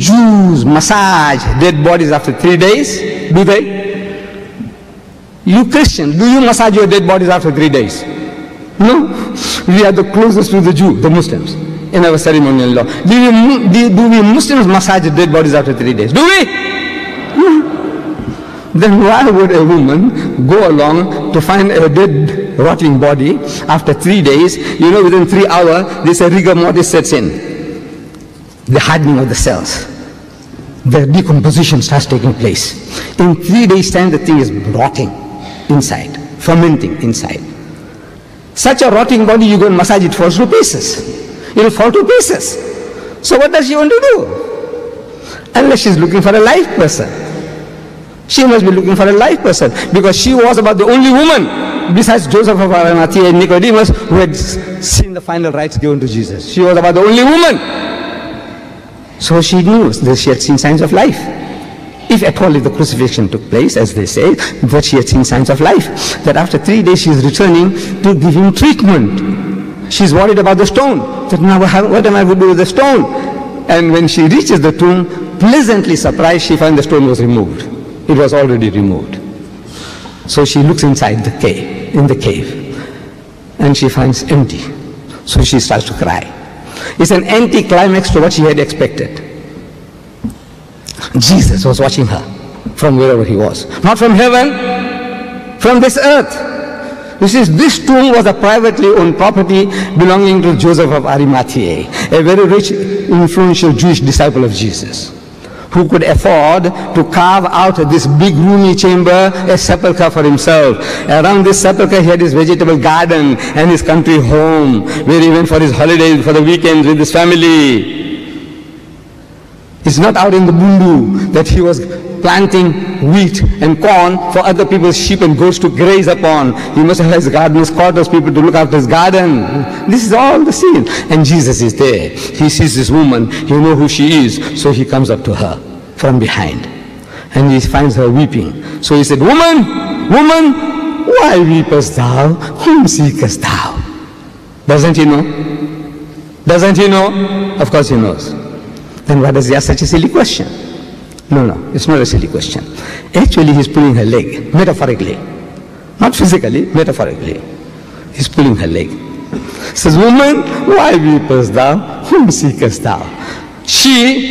Jews massage dead bodies after 3 days? Do they? You Christians, do you massage your dead bodies after 3 days? No. We are the closest to the Jew, the Muslims, in our ceremonial law. Do we Muslims massage dead bodies after 3 days? Do we? No. Then why would a woman go along to find a dead, rotting body after 3 days? You know, within 3 hours, this rigor mortis sets in. The hardening of the cells. The decomposition starts taking place. In 3 days' time, the thing is rotting inside, fermenting inside. Such a rotting body, you go and massage it, falls to pieces. It will fall to pieces. So what does she want to do? Unless she's looking for a live person. She must be looking for a live person, because she was about the only woman, besides Joseph of Arimathea and Nicodemus, who had seen the final rites given to Jesus. She was about the only woman. So she knew that she had seen signs of life. If at all, if the crucifixion took place, as they say, that she had seen signs of life. That after 3 days she is returning to give him treatment. She's worried about the stone. That now what am I going to do with the stone? And when she reaches the tomb, pleasantly surprised, she finds the stone was removed. It was already removed. So she looks inside the cave, in the cave, and she finds empty. So she starts to cry. It's an anti-climax to what she had expected. Jesus was watching her from wherever he was. Not from heaven, from this earth. This tomb was a privately owned property belonging to Joseph of Arimathea, a very rich, influential Jewish disciple of Jesus, who could afford to carve out this big roomy chamber, a sepulchre for himself. Around this sepulchre he had his vegetable garden and his country home, where he went for his holidays, for the weekends with his family. It's not out in the bundu that he was planting wheat and corn for other people's sheep and goats to graze upon. He must have his gardener's quarters, people to look after his garden. This is all the scene. And Jesus is there. He sees this woman. He knows who she is. So he comes up to her from behind. And he finds her weeping. So he said, "Woman, woman, why weepest thou? Whom seekest thou?" Doesn't he know? Doesn't he know? Of course he knows. Then why does he ask such a silly question? No, it's not a silly question. Actually, he's pulling her leg, metaphorically. Not physically, metaphorically. He's pulling her leg. He says, "Woman, why weepest thou? Whom seekest thou?"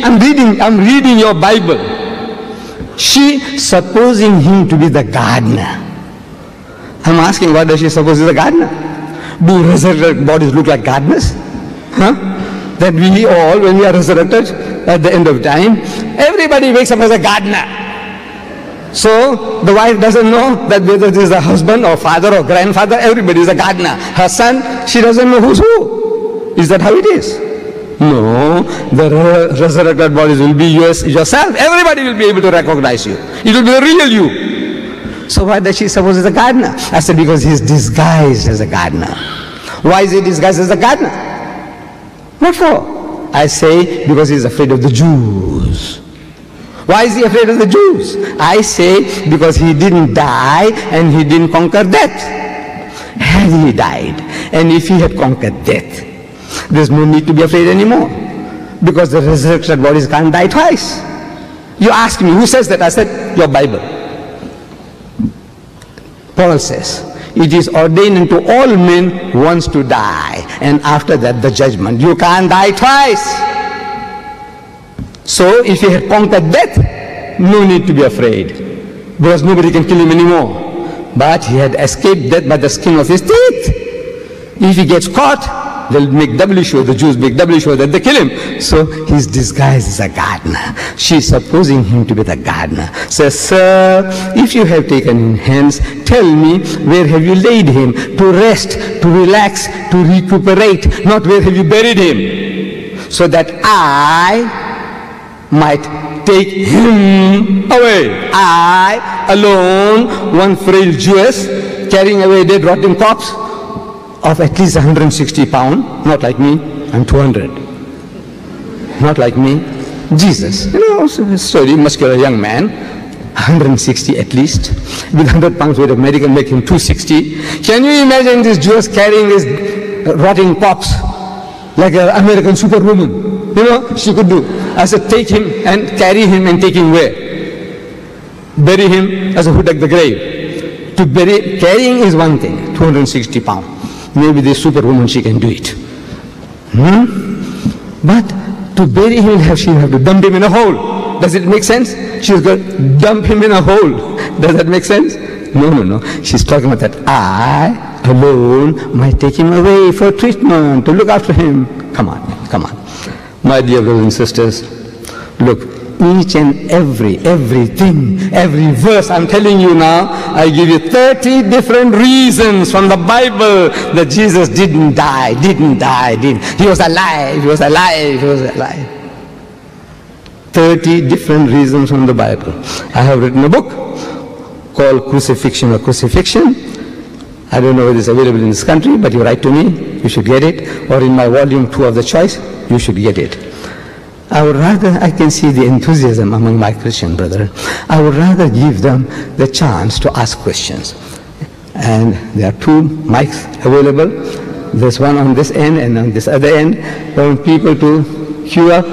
I'm reading your Bible. She supposing him to be the gardener. I'm asking, what does she suppose is the gardener? Do resurrected bodies look like gardeners? That we all, when we are resurrected at the end of time, everybody wakes up as a gardener. So the wife doesn't know that whether this is a husband or father or grandfather, everybody is a gardener. Her son, she doesn't know who's who. Is that how it is? No, the resurrected bodies will be yourself. Everybody will be able to recognize you. It will be the real you. So why does she suppose he's a gardener? I said, because he's disguised as a gardener. Why is he disguised as a gardener? What for? I say, because he's afraid of the Jews. Why is he afraid of the Jews? I say, because he didn't die and he didn't conquer death. Had he died, and if he had conquered death, there's no need to be afraid anymore. Because the resurrected bodies can't die twice. You ask me, who says that? I said, your Bible. Paul says, it is ordained unto all men once to die, and after that the judgment. You can't die twice. So if he had conquered death, no need to be afraid, because nobody can kill him anymore. But he had escaped death by the skin of his teeth. If he gets caught, they'll make doubly sure, the Jews make doubly sure that they kill him. So he's disguised as a gardener. She's supposing him to be the gardener. Says, "Sir, if you have taken him hence, tell me, where have you laid him? To rest, to relax, to recuperate, not where have you buried him? So that I might take him away. I alone, one frail Jewess, carrying away a dead rotten corpse of at least 160 pounds, not like me, I'm 200. Not like me. Jesus, story, muscular young man, 160 at least, with 100 pounds weight of medical, make him 260. Can you imagine this Jewess carrying this rotting corpse like an American superwoman? You know, she could do. I said, take him and carry him and take him where? Bury him. I said, who dug the grave? To bury, carrying is one thing, 260 pounds. Maybe this superwoman, she can do it. But to bury him, she'll have to dump him in a hole. Does it make sense? She's going to dump him in a hole. Does that make sense? No. She's talking about that I alone might take him away for treatment, to look after him. Come on. My dear brothers and sisters, look, each and everything, every verse I'm telling you now, I give you 30 different reasons from the Bible that Jesus didn't die. He was alive. 30 different reasons from the Bible. I have written a book called Crucifixion or Crucifixion. I don't know whether it's available in this country, but you write to me, you should get it. Or in my volume 2 of the choice, you should get it. I can see the enthusiasm among my Christian brethren. I would rather give them the chance to ask questions. And there are 2 mics available. There's one on this end and on this other end. I want people to queue up,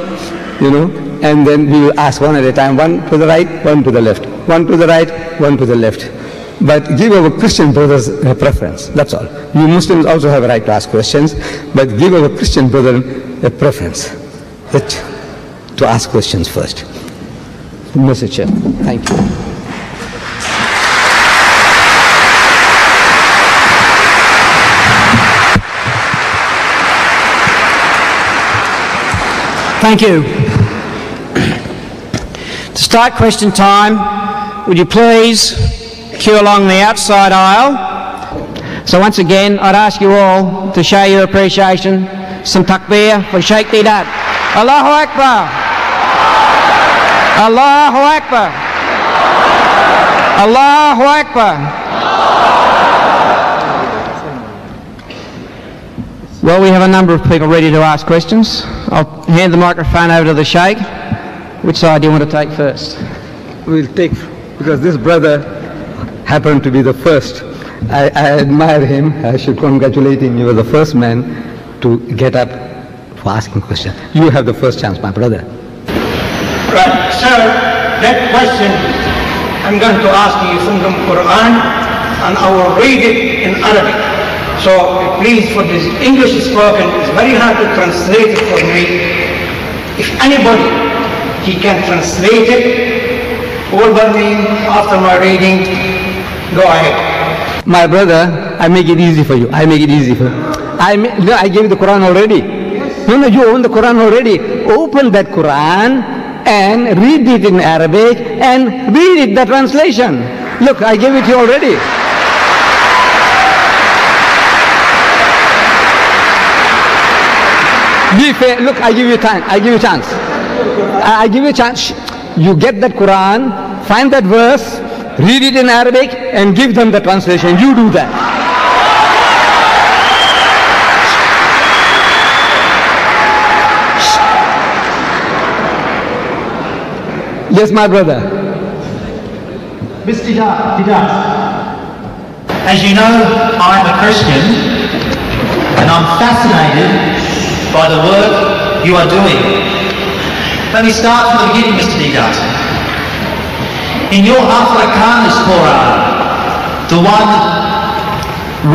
and then we will ask one at a time, one to the right, one to the left, one to the right, one to the left. But give our Christian brothers a preference, that's all. You Muslims also have a right to ask questions, but give our Christian brethren a preference to ask questions first. Mr. Chair, thank you. Thank you. To start question time, would you please queue along the outside aisle? So once again, I'd ask you all to show your appreciation. Some takbir for Sheikh Deidat. Allahu Akbar! Allahu Akbar! Allahu Akbar! Well, we have a number of people ready to ask questions. I'll hand the microphone over to the Sheikh. Which side do you want to take first? We'll take, because this brother happened to be the first. I admire him. I should congratulate him. You were the first man to get up for asking questions. You have the first chance, my brother. Right, sir, that question I'm going to ask you from the Quran, and I will read it in Arabic. So please, for this English spoken, it's very hard to translate it for me. If anybody, he can translate it, all by me, after my reading, go ahead. My brother, I make it easy for you. I gave you the Quran already. Yes. No, you own the Quran already. Open that Quran and read it in Arabic and read it, the translation. Look, I gave it to you already. Be fair. Look, I give you time. I give you chance. I give you a chance. You get that Quran, find that verse, read it in Arabic, and give them the translation. You do that. Yes, my brother. Mr. Deidat, as you know, I'm a Christian, and I'm fascinated by the work you are doing. Let me start from the beginning, Mr. Deidat. In your Afrikaans Quran, the one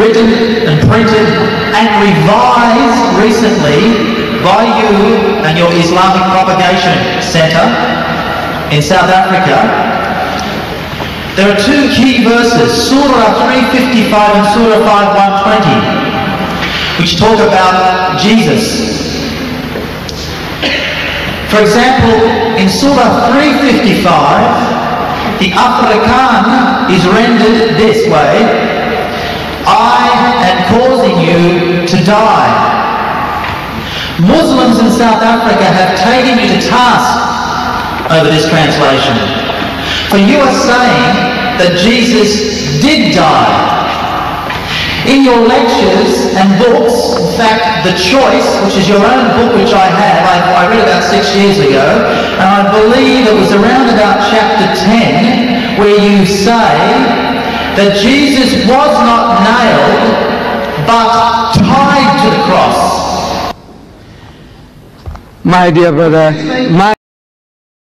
written and printed and revised recently by you and your Islamic Propagation Center in South Africa, there are 2 key verses, Surah 355 and Surah 5120, which talk about Jesus. For example, in Surah 355, the Afrikaan is rendered this way: I am causing you to die. Muslims in South Africa have taken you to task over this translation, for you are saying that Jesus did die. In your lectures and books, in fact, The Choice, which is your own book, which I have, I read about 6 years ago, and I believe it was around about chapter 10, where you say that Jesus was not nailed, but tied to the cross. My dear brother, my